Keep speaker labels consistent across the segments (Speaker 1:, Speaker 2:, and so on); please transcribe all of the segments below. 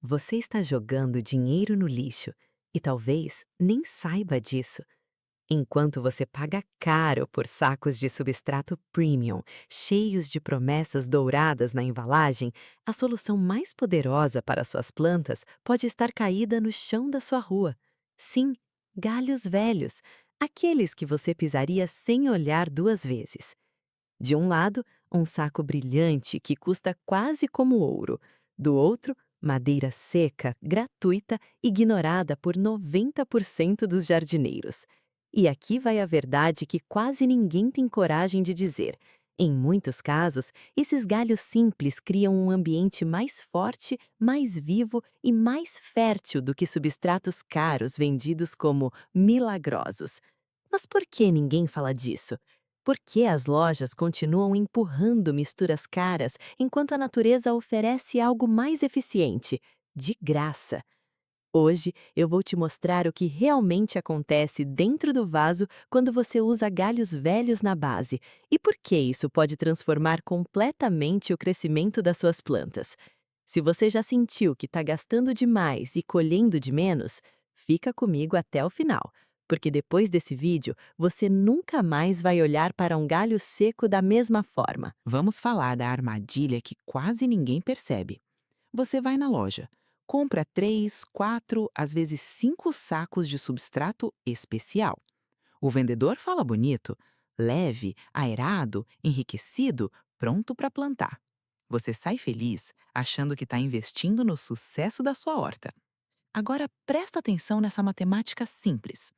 Speaker 1: Você está jogando dinheiro no lixo e talvez nem saiba disso. Enquanto você paga caro por sacos de substrato premium, cheios de promessas douradas na embalagem, a solução mais poderosa para suas plantas pode estar caída no chão da sua rua. Sim, galhos velhos, aqueles que você pisaria sem olhar duas vezes. De um lado, um saco brilhante que custa quase como ouro. Do outro, madeira seca, gratuita, ignorada por 90% dos jardineiros. E aqui vai a verdade que quase ninguém tem coragem de dizer. Em muitos casos, esses galhos simples criam um ambiente mais forte, mais vivo e mais fértil do que substratos caros vendidos como milagrosos. Mas por que ninguém fala disso? Por que as lojas continuam empurrando misturas caras enquanto a natureza oferece algo mais eficiente, de graça? Hoje eu vou te mostrar o que realmente acontece dentro do vaso quando você usa galhos velhos na base e por que isso pode transformar completamente o crescimento das suas plantas. Se você já sentiu que está gastando demais e colhendo de menos, fica comigo até o final, porque depois desse vídeo você nunca mais vai olhar para um galho seco da mesma forma.
Speaker 2: Vamos falar da armadilha que quase ninguém percebe. Você vai na loja, compra 3, 4, às vezes 5 sacos de substrato especial. O vendedor fala bonito, leve, aerado, enriquecido, pronto para plantar. Você sai feliz, achando que está investindo no sucesso da sua horta. Agora presta atenção nessa matemática simples.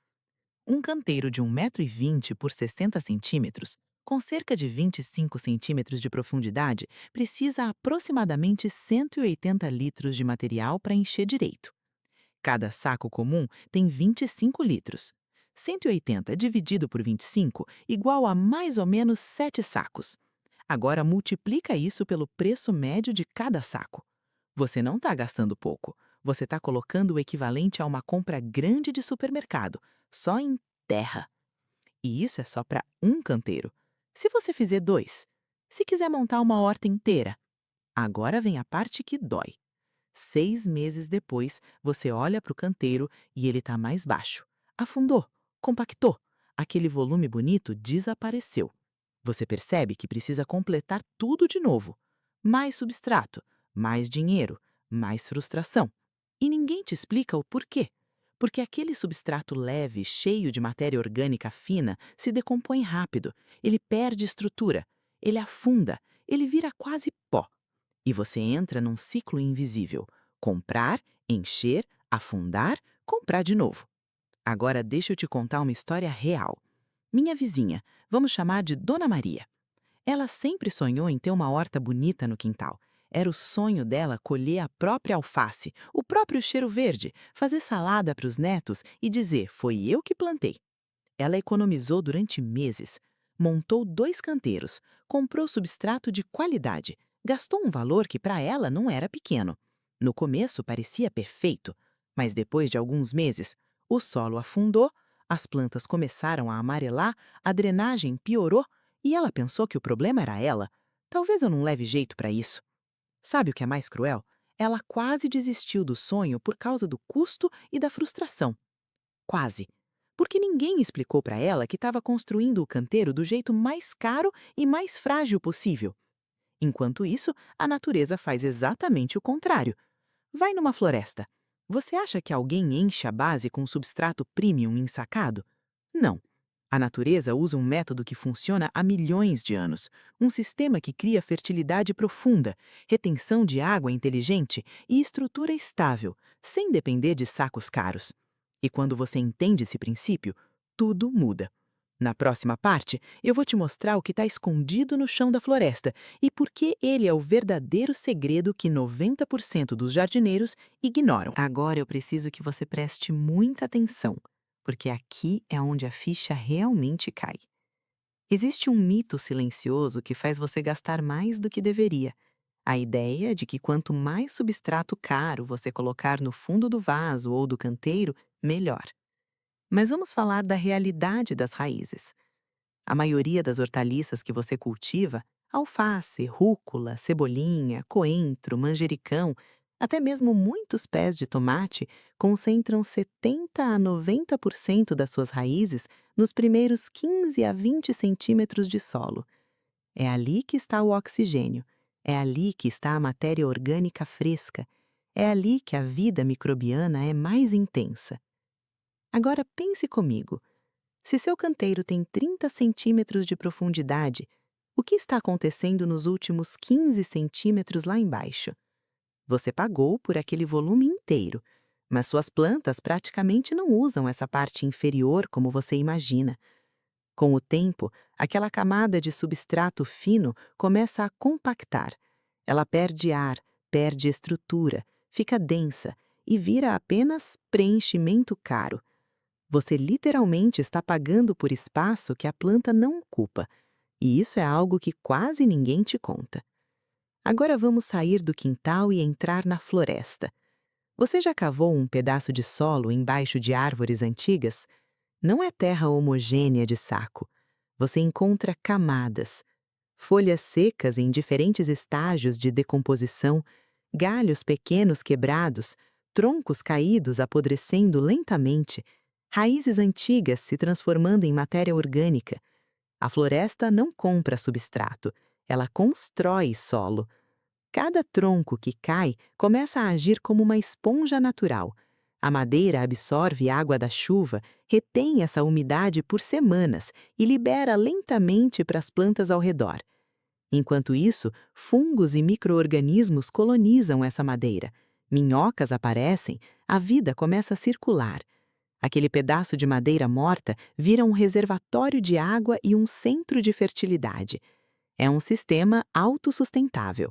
Speaker 2: Um canteiro de 1,20 m por 60 centímetros, com cerca de 25 centímetros de profundidade, precisa aproximadamente 180 litros de material para encher direito. Cada saco comum tem 25 litros. 180 dividido por 25 igual a mais ou menos 7 sacos. Agora multiplica isso pelo preço médio de cada saco. Você não está gastando pouco. Você está colocando o equivalente a uma compra grande de supermercado, só em terra. E isso é só para um canteiro. Se você fizer dois, se quiser montar uma horta inteira, agora vem a parte que dói. 6 meses depois, você olha para o canteiro e ele está mais baixo. Afundou, compactou. Aquele volume bonito desapareceu. Você percebe que precisa completar tudo de novo. Mais substrato, mais dinheiro, mais frustração. E ninguém te explica o porquê. Porque aquele substrato leve, cheio de matéria orgânica fina, se decompõe rápido, ele perde estrutura, ele afunda, ele vira quase pó. E você entra num ciclo invisível: comprar, encher, afundar, comprar de novo. Agora deixa eu te contar uma história real. Minha vizinha, vamos chamar de Dona Maria. Ela sempre sonhou em ter uma horta bonita no quintal. Era o sonho dela colher a própria alface, o próprio cheiro verde, fazer salada para os netos e dizer: foi eu que plantei. Ela economizou durante meses. Montou 2 canteiros, comprou substrato de qualidade, gastou um valor que para ela não era pequeno. No começo parecia perfeito, mas depois de alguns meses, o solo afundou, as plantas começaram a amarelar, a drenagem piorou e ela pensou que o problema era ela. Talvez eu não leve jeito para isso. Sabe o que é mais cruel? Ela quase desistiu do sonho por causa do custo e da frustração. Quase. Porque ninguém explicou para ela que estava construindo o canteiro do jeito mais caro e mais frágil possível. Enquanto isso, a natureza faz exatamente o contrário. Vai numa floresta. Você acha que alguém enche a base com substrato premium ensacado? Não. A natureza usa um método que funciona há milhões de anos, um sistema que cria fertilidade profunda, retenção de água inteligente e estrutura estável, sem depender de sacos caros. E quando você entende esse princípio, tudo muda. Na próxima parte, eu vou te mostrar o que está escondido no chão da floresta e por que ele é o verdadeiro segredo que 90% dos jardineiros ignoram. Agora eu preciso que você preste muita atenção, porque aqui é onde a ficha realmente cai. Existe um mito silencioso que faz você gastar mais do que deveria. A ideia de que quanto mais substrato caro você colocar no fundo do vaso ou do canteiro, melhor. Mas vamos falar da realidade das raízes. A maioria das hortaliças que você cultiva, alface, rúcula, cebolinha, coentro, manjericão, Até mesmo muitos pés de tomate concentram 70 a 90% das suas raízes nos primeiros 15 a 20 centímetros de solo. É ali que está o oxigênio, é ali que está a matéria orgânica fresca, é ali que a vida microbiana é mais intensa. Agora pense comigo. Se seu canteiro tem 30 centímetros de profundidade, o que está acontecendo nos últimos 15 centímetros lá embaixo? Você pagou por aquele volume inteiro, mas suas plantas praticamente não usam essa parte inferior como você imagina. Com o tempo, aquela camada de substrato fino começa a compactar. Ela perde ar, perde estrutura, fica densa e vira apenas preenchimento caro. Você literalmente está pagando por espaço que a planta não ocupa, e isso é algo que quase ninguém te conta. Agora vamos sair do quintal e entrar na floresta. Você já cavou um pedaço de solo embaixo de árvores antigas? Não é terra homogênea de saco. Você encontra camadas, folhas secas em diferentes estágios de decomposição, galhos pequenos quebrados, troncos caídos apodrecendo lentamente, raízes antigas se transformando em matéria orgânica. A floresta não compra substrato, ela constrói solo. Cada tronco que cai começa a agir como uma esponja natural. A madeira absorve água da chuva, retém essa umidade por semanas e libera lentamente para as plantas ao redor. Enquanto isso, fungos e micro-organismos colonizam essa madeira. Minhocas aparecem, a vida começa a circular. Aquele pedaço de madeira morta vira um reservatório de água e um centro de fertilidade. É um sistema autossustentável.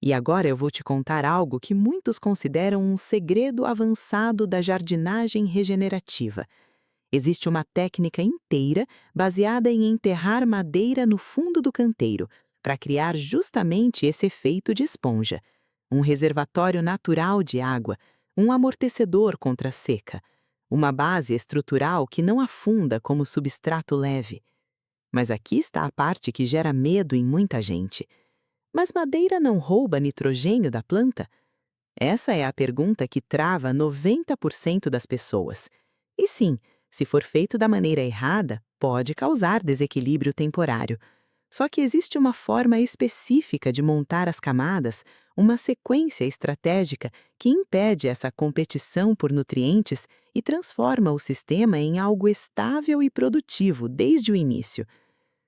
Speaker 2: E agora eu vou te contar algo que muitos consideram um segredo avançado da jardinagem regenerativa. Existe uma técnica inteira baseada em enterrar madeira no fundo do canteiro, para criar justamente esse efeito de esponja. Um reservatório natural de água, um amortecedor contra a seca, uma base estrutural que não afunda como substrato leve. Mas aqui está a parte que gera medo em muita gente. Mas madeira não rouba nitrogênio da planta? Essa é a pergunta que trava 90% das pessoas. E sim, se for feito da maneira errada, pode causar desequilíbrio temporário. Só que existe uma forma específica de montar as camadas, uma sequência estratégica que impede essa competição por nutrientes e transforma o sistema em algo estável e produtivo desde o início.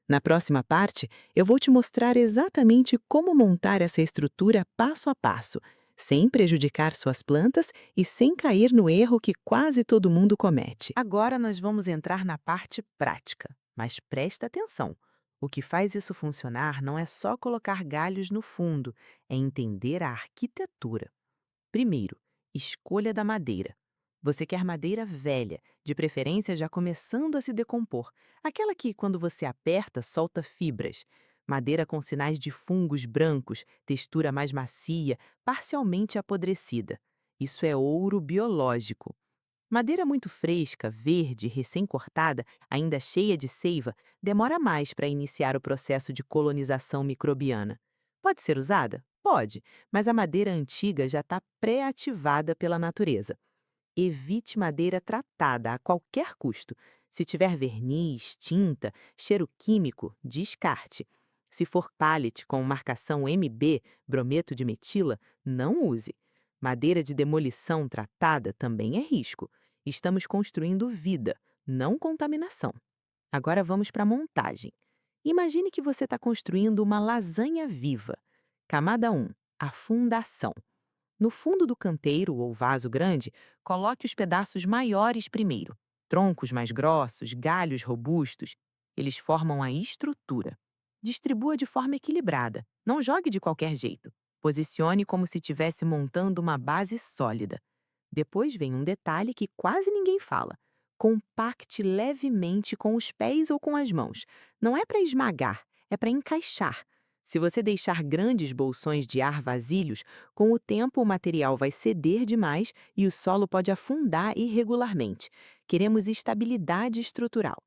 Speaker 2: Na próxima parte, eu vou te mostrar exatamente como montar essa estrutura passo a passo, sem prejudicar suas plantas e sem cair no erro que quase todo mundo comete. Agora nós vamos entrar na parte prática, mas presta atenção. O que faz isso funcionar não é só colocar galhos no fundo, é entender a arquitetura. Primeiro, escolha da madeira. Você quer madeira velha, de preferência já começando a se decompor, aquela que, quando você aperta, solta fibras. Madeira com sinais de fungos brancos, textura mais macia, parcialmente apodrecida. Isso é ouro biológico. Madeira muito fresca, verde, recém-cortada, ainda cheia de seiva, demora mais para iniciar o processo de colonização microbiana. Pode ser usada? Pode, mas a madeira antiga já está pré-ativada pela natureza. Evite madeira tratada a qualquer custo. Se tiver verniz, tinta, cheiro químico, descarte. Se for pallet com marcação MB, brometo de metila, não use. Madeira de demolição tratada também é risco. Estamos construindo vida, não contaminação. Agora vamos para a montagem. Imagine que você está construindo uma lasanha viva. Camada 1, a fundação. No fundo do canteiro ou vaso grande, coloque os pedaços maiores primeiro. Troncos mais grossos, galhos robustos. Eles formam a estrutura. Distribua de forma equilibrada. Não jogue de qualquer jeito. Posicione como se estivesse montando uma base sólida. Depois vem um detalhe que quase ninguém fala. Compacte levemente com os pés ou com as mãos. Não é para esmagar, é para encaixar. Se você deixar grandes bolsões de ar vazios, com o tempo o material vai ceder demais e o solo pode afundar irregularmente. Queremos estabilidade estrutural.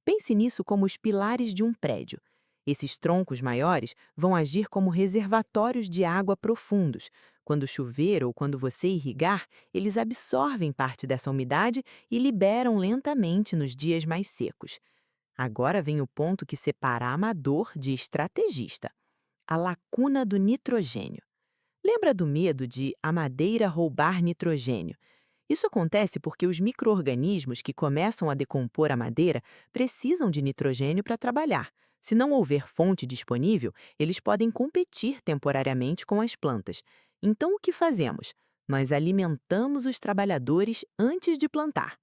Speaker 2: Pense nisso como os pilares de um prédio. Esses troncos maiores vão agir como reservatórios de água profundos.
Speaker 1: Quando chover ou quando você irrigar, eles absorvem parte dessa umidade e liberam lentamente nos dias mais secos. Agora vem o ponto que separa amador de estrategista: a lacuna do nitrogênio. Lembra do medo de a madeira roubar nitrogênio? Isso acontece porque os micro-organismos que começam a decompor a madeira precisam de nitrogênio para trabalhar. Se não houver fonte disponível, eles podem competir temporariamente com as plantas. Então, o que fazemos? Nós alimentamos os trabalhadores antes de plantar.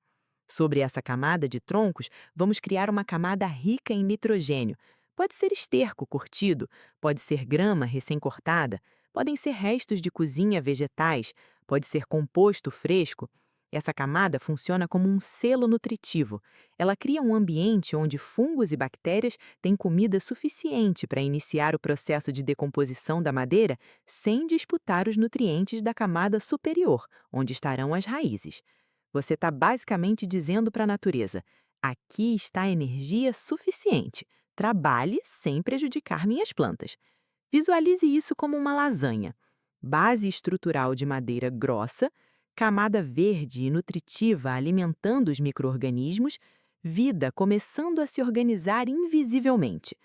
Speaker 1: Sobre essa camada de troncos, vamos criar uma camada rica em nitrogênio. Pode ser esterco curtido, pode ser grama recém-cortada, podem ser restos de cozinha vegetais, pode ser composto fresco. Essa camada funciona como um selo nutritivo. Ela cria um ambiente onde fungos e bactérias têm comida suficiente para iniciar o processo de decomposição da madeira sem disputar os nutrientes da camada superior, onde estarão as raízes. Você está basicamente dizendo para a natureza: aqui está energia suficiente. Trabalhe sem prejudicar minhas plantas. Visualize isso como uma lasanha. Base estrutural de madeira grossa, camada verde e nutritiva alimentando os micro-organismos, vida começando a se organizar invisivelmente.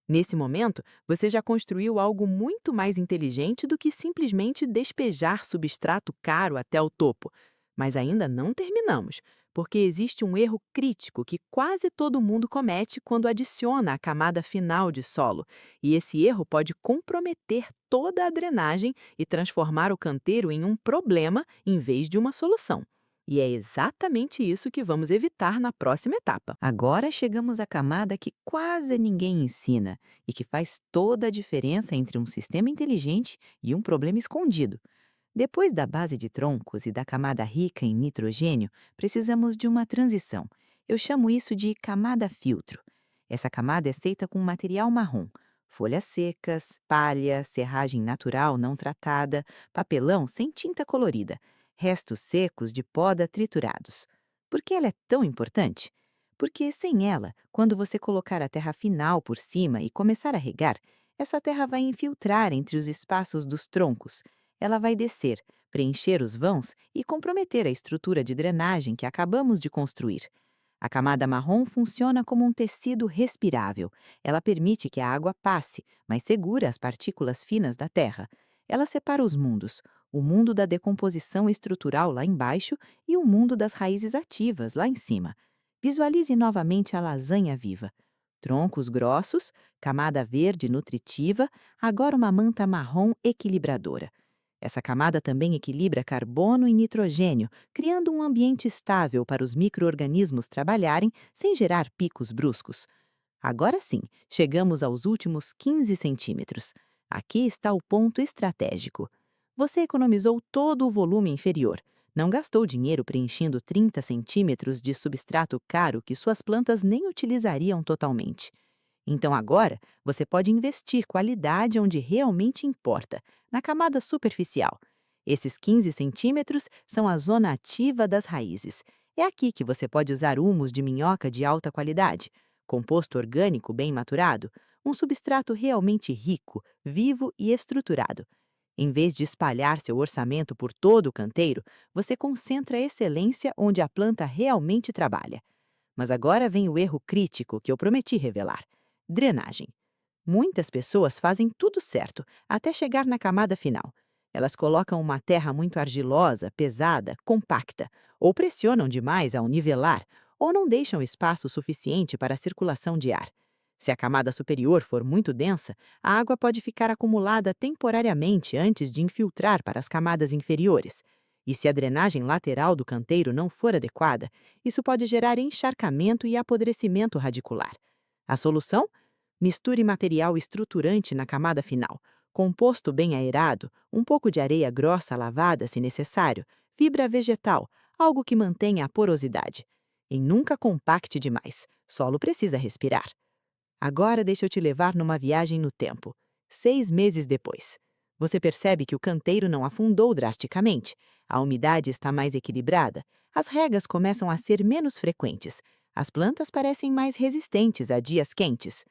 Speaker 1: Nesse momento, você já construiu algo muito mais inteligente do que simplesmente despejar substrato caro até o topo. Mas ainda não terminamos, porque existe um erro crítico que quase todo mundo comete quando adiciona a camada final de solo, e esse erro pode comprometer toda a drenagem e transformar o canteiro em um problema em vez de uma solução. E é exatamente isso que vamos evitar na próxima etapa.
Speaker 2: Agora chegamos à camada que quase ninguém ensina e que faz toda a diferença entre um sistema inteligente e um problema escondido. Depois da base de troncos e da camada rica em nitrogênio, precisamos de uma transição. Eu chamo isso de camada filtro. Essa camada é feita com um material marrom: folhas secas, palha, serragem natural não tratada, papelão sem tinta colorida, restos secos de poda triturados. Por que ela é tão importante? Porque sem ela, quando você colocar a terra final por cima e começar a regar, essa terra vai infiltrar entre os espaços dos troncos. Ela vai descer, preencher os vãos e comprometer a estrutura de drenagem que acabamos de construir. A camada marrom funciona como um tecido respirável. Ela permite que a água passe, mas segura as partículas finas da terra. Ela separa os mundos: o mundo da decomposição estrutural lá embaixo e o mundo das raízes ativas lá em cima. Visualize novamente a lasanha viva. Troncos grossos, camada verde nutritiva, agora uma manta marrom equilibradora. Essa camada também equilibra carbono e nitrogênio, criando um ambiente estável para os micro-organismos trabalharem sem gerar picos bruscos. Agora sim, chegamos aos últimos 15 centímetros. Aqui está o ponto estratégico. Você economizou todo o volume inferior. Não gastou dinheiro preenchendo 30 centímetros de substrato caro que suas plantas nem utilizariam totalmente. Então agora, você pode investir qualidade onde realmente importa, na camada superficial. Esses 15 centímetros são a zona ativa das raízes. É aqui que você pode usar humus de minhoca de alta qualidade, composto orgânico bem maturado, um substrato realmente rico, vivo e estruturado. Em vez de espalhar seu orçamento por todo o canteiro, você concentra a excelência onde a planta realmente trabalha. Mas agora vem o erro crítico que eu prometi revelar: drenagem. Muitas pessoas fazem tudo certo até chegar na camada final. Elas colocam uma terra muito argilosa, pesada, compacta, ou pressionam demais ao nivelar, ou não deixam espaço suficiente para a circulação de ar. Se a camada superior for muito densa, a água pode ficar acumulada temporariamente antes de infiltrar para as camadas inferiores. E se a drenagem lateral do canteiro não for adequada, isso pode gerar encharcamento e apodrecimento radicular. A solução? Misture material estruturante na camada final, composto bem aerado, um pouco de areia grossa lavada se necessário, fibra vegetal, algo que mantenha a porosidade. E nunca compacte demais, solo precisa respirar. Agora deixa eu te levar numa viagem no tempo. 6 meses depois. Você percebe que o canteiro não afundou drasticamente, a umidade está mais equilibrada, as regas começam a ser menos frequentes, as plantas parecem mais resistentes a dias quentes.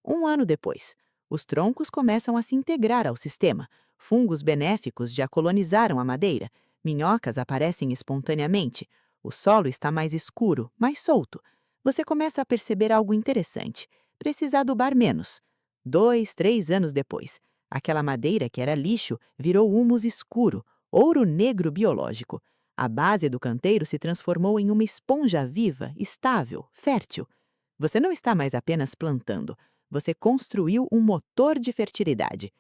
Speaker 2: 1 ano depois, os troncos começam a se integrar ao sistema,
Speaker 3: Fungos benéficos já colonizaram a madeira. Minhocas aparecem espontaneamente. O solo está mais escuro, mais solto. Você começa a perceber algo interessante. Precisa adubar menos. 2, 3 anos depois, aquela madeira que era lixo virou humus escuro, ouro negro biológico. A base do canteiro se transformou em uma esponja viva, estável, fértil. Você não está mais apenas plantando, você construiu um motor de fertilidade.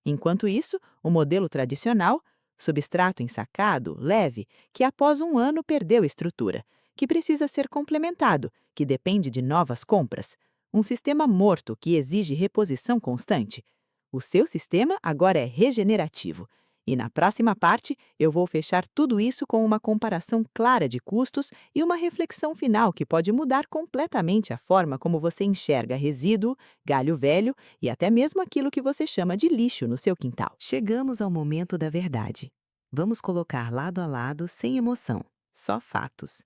Speaker 3: Enquanto isso, o modelo tradicional, substrato ensacado, leve, que após um ano perdeu estrutura, que precisa ser complementado, que depende de novas compras. Um sistema morto que exige reposição constante. O seu sistema agora é regenerativo. E na próxima parte, eu vou fechar tudo isso com uma comparação clara de custos e uma reflexão final que pode mudar completamente a forma como você enxerga resíduo, galho velho e até mesmo aquilo que você chama de lixo no seu quintal.
Speaker 1: Chegamos ao momento da verdade. Vamos colocar lado a lado sem emoção, só fatos.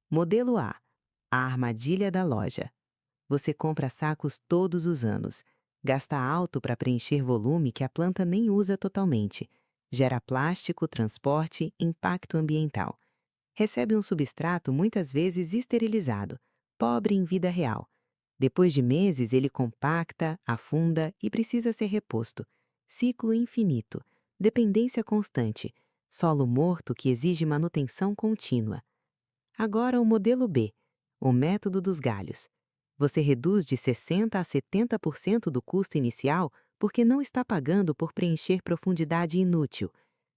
Speaker 1: Modelo A. A armadilha da loja. Você compra sacos todos os anos. Gasta alto para preencher volume que a planta nem usa totalmente. Gera plástico, transporte, impacto ambiental. Recebe um substrato muitas vezes esterilizado, pobre em vida real. Depois de meses, ele compacta, afunda e precisa ser reposto. Ciclo infinito, dependência constante, solo morto que exige manutenção contínua. Agora o modelo B, o método dos galhos. Você reduz de 60% a 70% do custo inicial porque não está pagando por preencher profundidade inútil.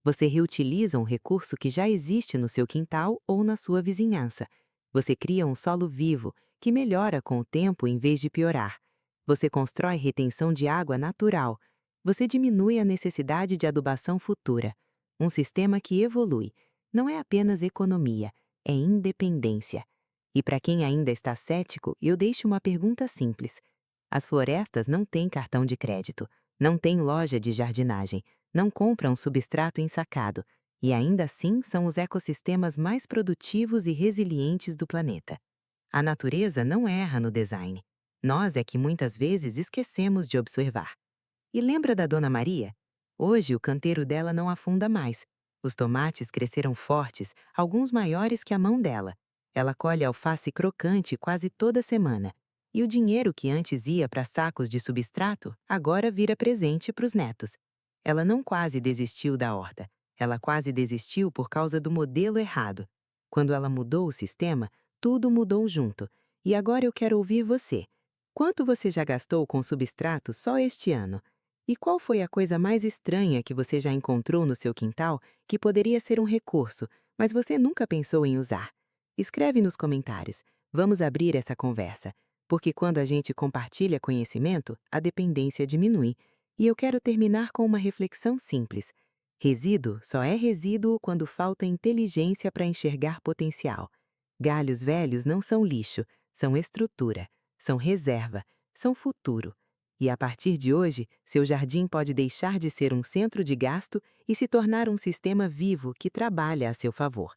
Speaker 1: Você reutiliza um recurso que já existe no seu quintal ou na sua vizinhança. Você cria um solo vivo, que melhora com o tempo em vez de piorar. Você constrói retenção de água natural. Você diminui a necessidade de adubação futura. Um sistema que evolui. Não é apenas economia, é independência. E para quem ainda está cético, eu deixo uma pergunta simples. As florestas não têm cartão de crédito, não têm loja de jardinagem, não compram substrato ensacado, e ainda assim são os ecossistemas mais produtivos e resilientes do planeta. A natureza não erra no design. Nós é que muitas vezes esquecemos de observar. E lembra da Dona Maria? Hoje o canteiro dela não afunda mais. Os tomates cresceram fortes, alguns maiores que a mão dela. Ela colhe alface crocante quase toda semana. E o dinheiro que antes ia para sacos de substrato, agora vira presente para os netos. Ela não quase desistiu da horta. Ela quase desistiu por causa do modelo errado. Quando ela mudou o sistema, tudo mudou junto. E agora eu quero ouvir você. Quanto você já gastou com substrato só este ano? E qual foi a coisa mais estranha que você já encontrou no seu quintal que poderia ser um recurso, mas você nunca pensou em usar? Escreve nos comentários. Vamos abrir essa conversa. Porque quando a gente compartilha conhecimento, a dependência diminui. E eu quero terminar com uma reflexão simples. Resíduo só é resíduo quando falta inteligência para enxergar potencial. Galhos velhos não são lixo, são estrutura, são reserva, são futuro. E a partir de hoje, seu jardim pode deixar de ser um centro de gasto e se tornar um sistema vivo que trabalha a seu favor.